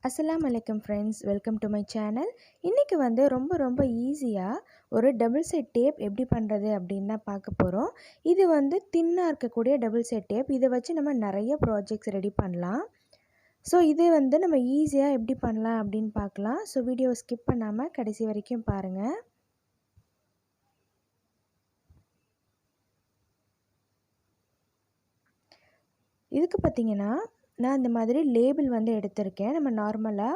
Assalamu alaikum friends, welcome to my channel. இன்னைக்கு வந்து ரொம்ப ஈஸியா ஒரு டபுள் சைட் டேப் எப்படி பண்றது அப்படினு தான் பார்க்க போறோம். இது வந்து தின்னா இருக்கக்கூடிய டபுள் சைட் டேப். இத வச்சு நம்ம நிறைய ப்ராஜெக்ட்ஸ் ரெடி பண்ணலாம். சோ இது வந்து நம்ம ஈஸியா எப்படி பண்ணலாம் அப்படினு பார்க்கலாம். சோ வீடியோ ஸ்கிப் பண்ணாம கடைசி வரைக்கும் பாருங்க. இதுக்கு பாத்தீங்கன்னா நான் இந்த மாதிரி லேபிள் வந்து எடுத்திருக்கேன். நம்ம நார்மலா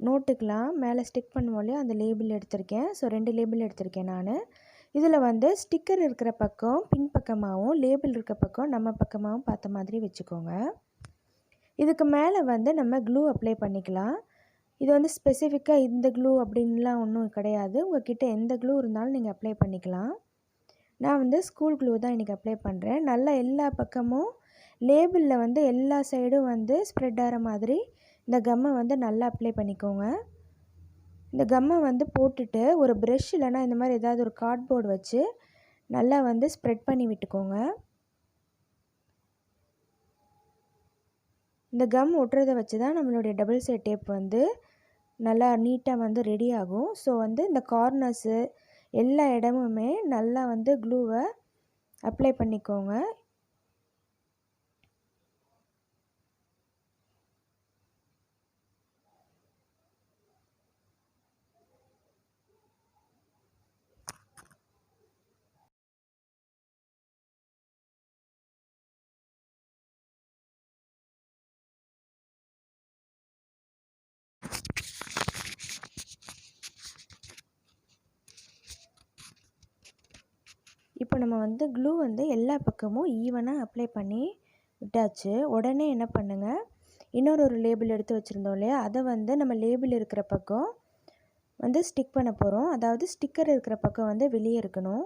நோட்டுக்கலாம் மேலே ஸ்டிக் பண்ணுவோம் இல்லையா, அந்த லேபிள் எடுத்திருக்கேன். ஸோ 2 லேபிள் எடுத்திருக்கேன் நான். இதில் வந்து ஸ்டிக்கர் இருக்கிற பக்கம் பின் பக்கமாகவும் லேபிள் இருக்க பக்கம் நம்ம பக்கமாகவும் பார்த்த மாதிரி வச்சுக்கோங்க. இதுக்கு மேலே வந்து நம்ம க்ளூ அப்ளை பண்ணிக்கலாம். இது வந்து ஸ்பெசிஃபிக்காக இந்த க்ளூ அப்படின்லாம் ஒன்றும் கிடையாது. உங்கள்கிட்ட எந்த க்ளூ இருந்தாலும் நீங்கள் அப்ளை பண்ணிக்கலாம். நான் வந்து ஸ்கூல் க்ளூ தான் இன்றைக்கி அப்ளை பண்ணுறேன். நல்லா எல்லா பக்கமும் லேபிளில் வந்து எல்லா சைடும் வந்து ஸ்ப்ரெட் ஆகிற மாதிரி இந்த கம்மை வந்து நல்லா அப்ளை பண்ணிக்கோங்க. இந்த கம்மை வந்து போட்டுட்டு ஒரு ப்ரஷ் இல்லைனா இந்த மாதிரி ஏதாவது ஒரு கார்ட்போர்டு வச்சு நல்லா வந்து ஸ்ப்ரெட் பண்ணி விட்டுக்கோங்க. இந்த கம் ஒட்டுறதை வச்சு தான் நம்மளுடைய டபுள் சைட் டேப் வந்து நல்லா நீட்டாக வந்து ரெடி ஆகும். ஸோ வந்து இந்த கார்னர்ஸு எல்லா இடமுமே நல்லா வந்து க்ளூவை அப்ளை பண்ணிக்கோங்க. இப்போ நம்ம வந்து க்ளூ வந்து எல்லா பக்கமும் ஈவனாக அப்ளை பண்ணி விட்டாச்சு. உடனே என்ன பண்ணுங்கள், இன்னொரு லேபிள் எடுத்து வச்சுருந்தோம் இல்லையா, அதை வந்து நம்ம லேபிள் இருக்கிற பக்கம் வந்து ஸ்டிக் பண்ண போகிறோம். அதாவது ஸ்டிக்கர் இருக்கிற பக்கம் வந்து வெளியே இருக்கணும்.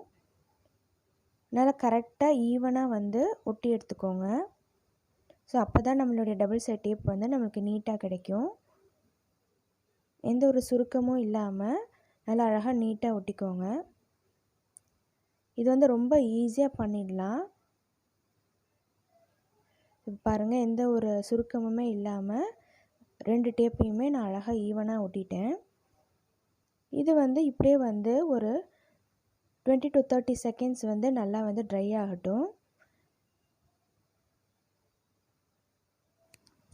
நல்லா கரெக்டாக ஈவனாக வந்து ஒட்டி எடுத்துக்கோங்க. ஸோ அப்போ தான் நம்மளுடைய டபுள் சைட் டேப் வந்து நம்மளுக்கு நீட்டாக கிடைக்கும். எந்த ஒரு சுருக்கமும் இல்லாமல் நல்லா அழகாக நீட்டாக ஒட்டிக்கோங்க. இது வந்து ரொம்ப ஈஸியாக பண்ணிடலாம். பாருங்கள், எந்த ஒரு சுருக்கமுமே இல்லாமல் 2 டேப்பையுமே நான் அழகாக ஈவனாக ஒட்டிட்டேன். இது வந்து இப்படியே வந்து ஒரு 20 to 30 செகண்ட்ஸ் வந்து நல்லா வந்து ட்ரை ஆகட்டும்.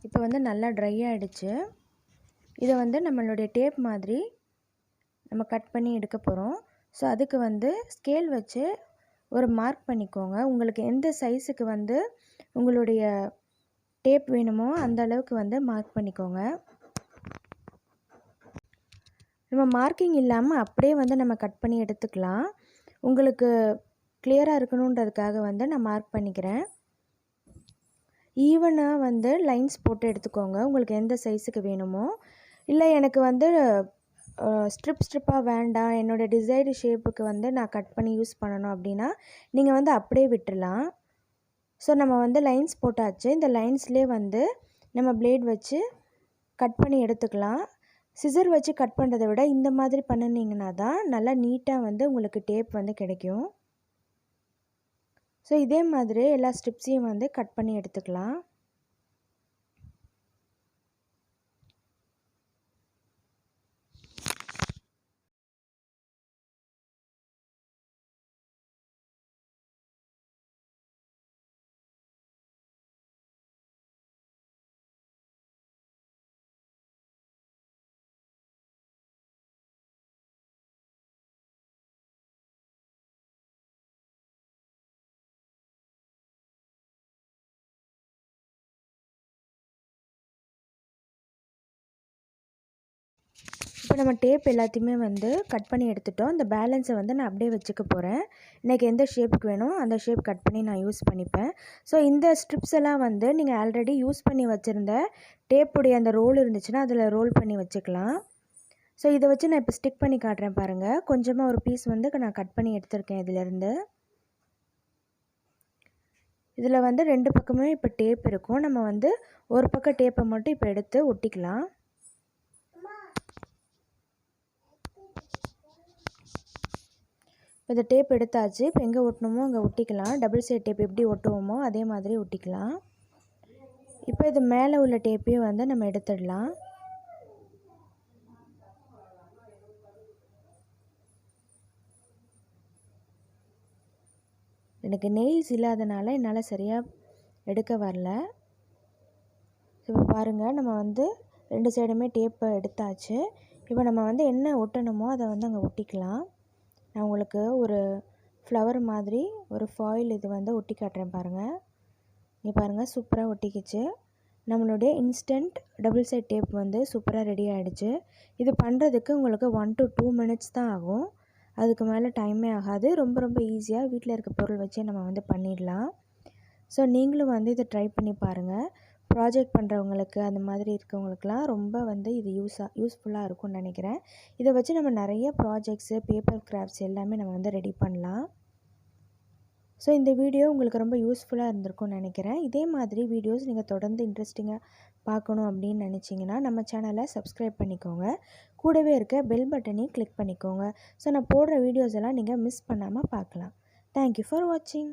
இப்போ வந்து நல்லா ட்ரை ஆகிடுச்சு. இதை வந்து நம்மளுடைய டேப் மாதிரி நம்ம கட் பண்ணி எடுக்க போகிறோம். ஸோ அதுக்கு வந்து ஸ்கேல் வச்சு ஒரு மார்க் பண்ணிக்கோங்க. உங்களுக்கு எந்த சைஸுக்கு வந்து உங்களுடைய டேப் வேணுமோ அந்த அளவுக்கு வந்து மார்க் பண்ணிக்கோங்க. நம்ம மார்க்கிங் இல்லாமல் அப்படியே வந்து நம்ம கட் பண்ணி எடுத்துக்கலாம். உங்களுக்கு கிளியராக இருக்கணுன்றதுக்காக வந்து நான் மார்க் பண்ணிக்கிறேன். ஈவனாக வந்து லைன்ஸ் போட்டு எடுத்துக்கோங்க உங்களுக்கு எந்த சைஸுக்கு வேணுமோ. இல்லை எனக்கு வந்து ஸ்ட்ரிப்பாக வேண்டாம், என்னோடய டிசைர்டு ஷேப்புக்கு வந்து நான் கட் பண்ணி யூஸ் பண்ணணும் அப்படின்னா நீங்கள் வந்து அப்படியே விட்டுடலாம். ஸோ நம்ம வந்து லைன்ஸ் போட்டாச்சு. இந்த லைன்ஸ்லேயே வந்து நம்ம பிளேட் வச்சு கட் பண்ணி எடுத்துக்கலாம். சிசர் வச்சு கட் பண்ணுறதை விட இந்த மாதிரி பண்ணினீங்கன்னா தான் நல்லா நீட்டாக வந்து உங்களுக்கு டேப் வந்து கிடைக்கும். ஸோ இதே மாதிரி எல்லா ஸ்ட்ரிப்ஸையும் வந்து கட் பண்ணி எடுத்துக்கலாம். இப்போ நம்ம டேப் எல்லாத்தையுமே வந்து கட் பண்ணி எடுத்துட்டோம். இந்த பேலன்ஸை வந்து நான் அப்படியே வச்சுக்க போகிறேன். எனக்கு எந்த ஷேப்புக்கு வேணும் அந்த ஷேப் கட் பண்ணி நான் யூஸ் பண்ணிப்பேன். ஸோ இந்த ஸ்ட்ரிப்ஸ் எல்லாம் வந்து நீங்கள் ஆல்ரெடி யூஸ் பண்ணி வச்சுருந்த டேப்புடைய அந்த ரோல் இருந்துச்சுன்னா அதில் ரோல் பண்ணி வச்சுக்கலாம். ஸோ இதை வச்சு நான் இப்போ ஸ்டிக் பண்ணி காட்டுறேன் பாருங்கள். கொஞ்சமாக ஒரு பீஸ் வந்து நான் கட் பண்ணி எடுத்திருக்கேன். இதிலேருந்து இதில் வந்து 2 பக்கமே இப்போ டேப் இருக்கும். நம்ம வந்து ஒரு பக்கம் டேப்பை மட்டும் இப்போ எடுத்து ஒட்டிக்கலாம். இந்த டேப் எடுத்தாச்சு. இப்போ எங்கே ஒட்டணுமோ அங்கே ஒட்டிக்கலாம். டபுள் சைட் டேப் எப்படி ஒட்டுவோமோ அதே மாதிரி ஒட்டிக்கலாம். இப்போ இது மேலே உள்ள டேப்பையும் வந்து நம்ம எடுத்துடலாம். எனக்கு நெயில்ஸ் இல்லாதனால என்னால் சரியாக எடுக்க வரல. இப்போ பாருங்கள், நம்ம வந்து 2 சைடுமே டேப்பை எடுத்தாச்சு. இப்போ நம்ம வந்து என்ன ஒட்டணுமோ அதை வந்து அங்கே ஒட்டிக்கலாம். நான் உங்களுக்கு ஒரு ஃப்ளவர் மாதிரி ஒரு ஃபாயில் இது வந்து ஒட்டி காட்டுறேன் பாருங்கள். இங்கே பாருங்கள், சூப்பராக ஒட்டிக்கிச்சு. நம்மளுடைய இன்ஸ்டன்ட் டபுள் சைட் டேப் வந்து சூப்பராக ரெடி ஆகிடுச்சு. இது பண்ணுறதுக்கு உங்களுக்கு 1 to 2 minutes தான் ஆகும். அதுக்கு மேலே டைமே ஆகாது. ரொம்ப ரொம்ப ஈஸியாக வீட்டில் இருக்க பொருள் வச்சே நம்ம வந்து பண்ணிடலாம். ஸோ நீங்களும் வந்து இதை ட்ரை பண்ணி பாருங்கள். ப்ராஜெக்ட் பண்ணுறவங்களுக்கு அந்த மாதிரி இருக்கவங்களுக்குலாம் ரொம்ப வந்து இது யூஸ்ஃபுல்லாக இருக்கும்னு நினைக்கிறேன். இதை வச்சு நம்ம நிறைய ப்ராஜெக்ட்ஸு, பேப்பர் கிராஃப்ட்ஸ் எல்லாமே நம்ம வந்து ரெடி பண்ணலாம். ஸோ இந்த வீடியோ உங்களுக்கு ரொம்ப யூஸ்ஃபுல்லாக இருந்திருக்கும்னு நினைக்கிறேன். இதே மாதிரி வீடியோஸ் நீங்கள் தொடர்ந்து இன்ட்ரெஸ்டிங்காக பார்க்கணும் அப்படின்னு நினச்சிங்கன்னா நம்ம சேனலை சப்ஸ்கிரைப் பண்ணிக்கோங்க. கூடவே இருக்க பெல் பட்டனையும் கிளிக் பண்ணிக்கோங்க. ஸோ நான் போடுற வீடியோஸ் எல்லாம் நீங்கள் மிஸ் பண்ணாமல் பார்க்கலாம். தேங்க்யூ ஃபார் வாட்சிங்.